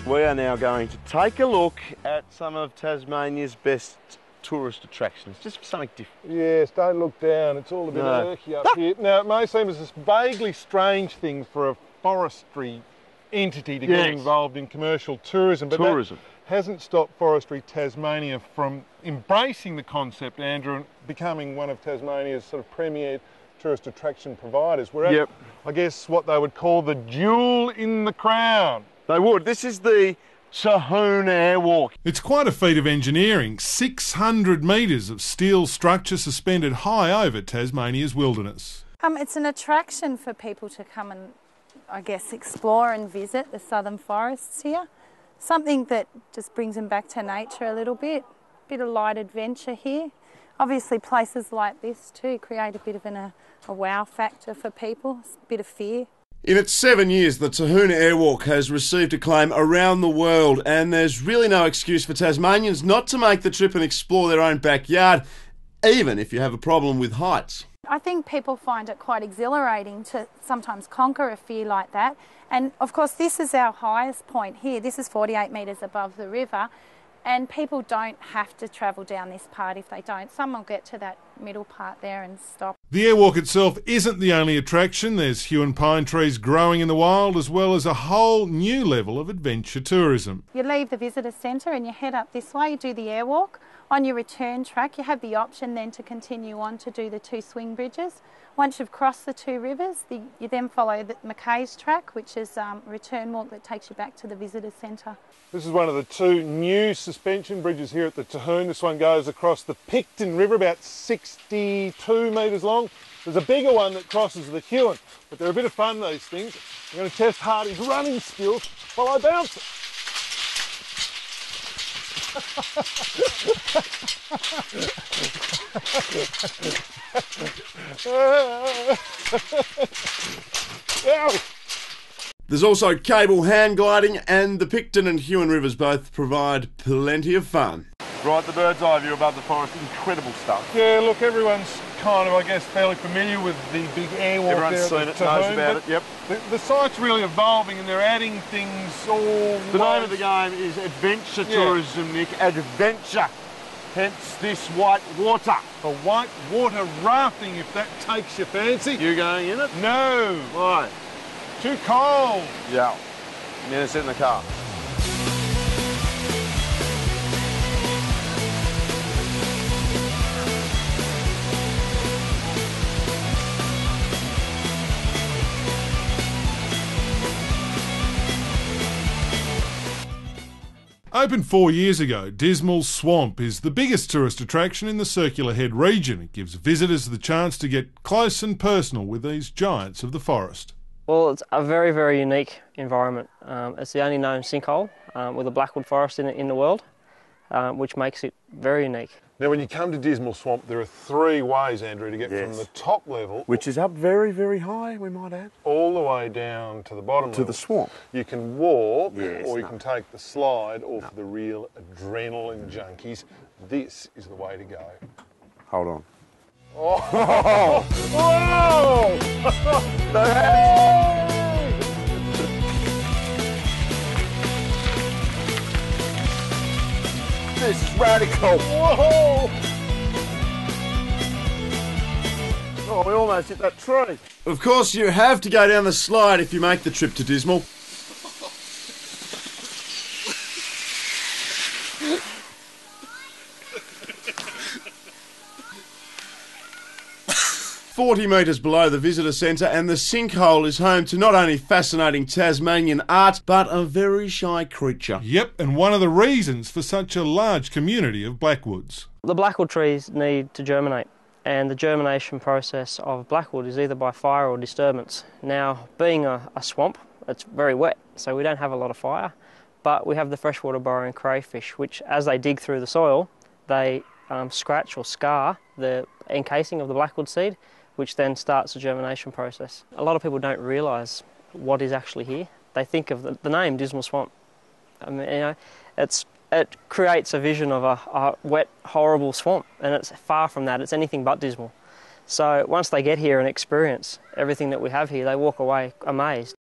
We are now going to take a look at some of Tasmania's best tourist attractions, just for something different. Yes, don't look down, it's all a bit murky up here. Now, it may seem as a vaguely strange thing for a forestry entity to get involved in commercial tourism, but that hasn't stopped Forestry Tasmania from embracing the concept, Andrew, and becoming one of Tasmania's sort of premier tourist attraction providers. We're at, I guess, what they would call the jewel in the crown. They would. This is the Tahune Airwalk. It's quite a feat of engineering. 600 metres of steel structure suspended high over Tasmania's wilderness. It's an attraction for people to come and, I guess, explore and visit the southern forests here. Something that just brings them back to nature a little bit of light adventure here. Obviously places like this too create a bit of a wow factor for people, a bit of fear. In its 7 years, the Tahune Airwalk has received acclaim around the world, and there's really no excuse for Tasmanians not to make the trip and explore their own backyard, even if you have a problem with heights. I think people find it quite exhilarating to sometimes conquer a fear like that. And of course, this is our highest point here. This is 48 metres above the river, and people don't have to travel down this part if they don't. Some will get to that middle part there and stop. The airwalk itself isn't the only attraction. There's hue and pine trees growing in the wild, as well as a whole new level of adventure tourism. You leave the visitor centre and you head up this way, you do the airwalk. On your return track, you have the option then to continue on to do the 2 swing bridges. Once you've crossed the 2 rivers, you then follow the Mackay's track, which is a return walk that takes you back to the visitor centre. This is one of the 2 new suspension bridges here at the Tahune. This one goes across the Picton River, about 62 metres long. There's a bigger one that crosses the Huon, but they're a bit of fun, these things. I'm going to test Hardy's running skills while I bounce it. There's also cable hand gliding, and the Picton and Huon rivers both provide plenty of fun. Right, the bird's eye view above the forest, incredible stuff. Yeah, look, everyone's kind of, I guess, fairly familiar with the big airwalk. Everyone's seen it, knows about it, yep. The site's really evolving and they're adding things all The name of the game is adventure tourism, Nick, adventure. Hence this white water. The white water rafting, if that takes your fancy. You going in it? No. Why? Too cold. Yeah. I'm going to sit in the car. Opened 4 years ago, Dismal Swamp is the biggest tourist attraction in the Circular Head region. It gives visitors the chance to get close and personal with these giants of the forest. Well, it's a very, very unique environment. It's the only known sinkhole with a blackwood forest in the world, which makes it very unique. Now, when you come to Dismal Swamp, there are 3 ways, Andrew, to get from the top level, which is up very, very high, we might add, all the way down to the bottom level. To the swamp. You can walk, or you can take the slide, or for the real adrenaline junkies, this is the way to go. Hold on. Oh! This is radical. Whoa! Oh, we almost hit that tree. Of course, you have to go down the slide if you make the trip to Dismal. 40 metres below the visitor centre, and the sinkhole is home to not only fascinating Tasmanian art, but a very shy creature. Yep, and one of the reasons for such a large community of blackwoods. The blackwood trees need to germinate, and the germination process of blackwood is either by fire or disturbance. Now, being a swamp, it's very wet, so we don't have a lot of fire, but we have the freshwater burrowing crayfish, which, as they dig through the soil, they scratch or scar the encasing of the blackwood seed, which then starts the germination process. A lot of people don't realise what is actually here. They think of the name Dismal Swamp. I mean, you know, it creates a vision of a wet, horrible swamp, and it's far from that. It's anything but dismal. So once they get here and experience everything that we have here, they walk away amazed.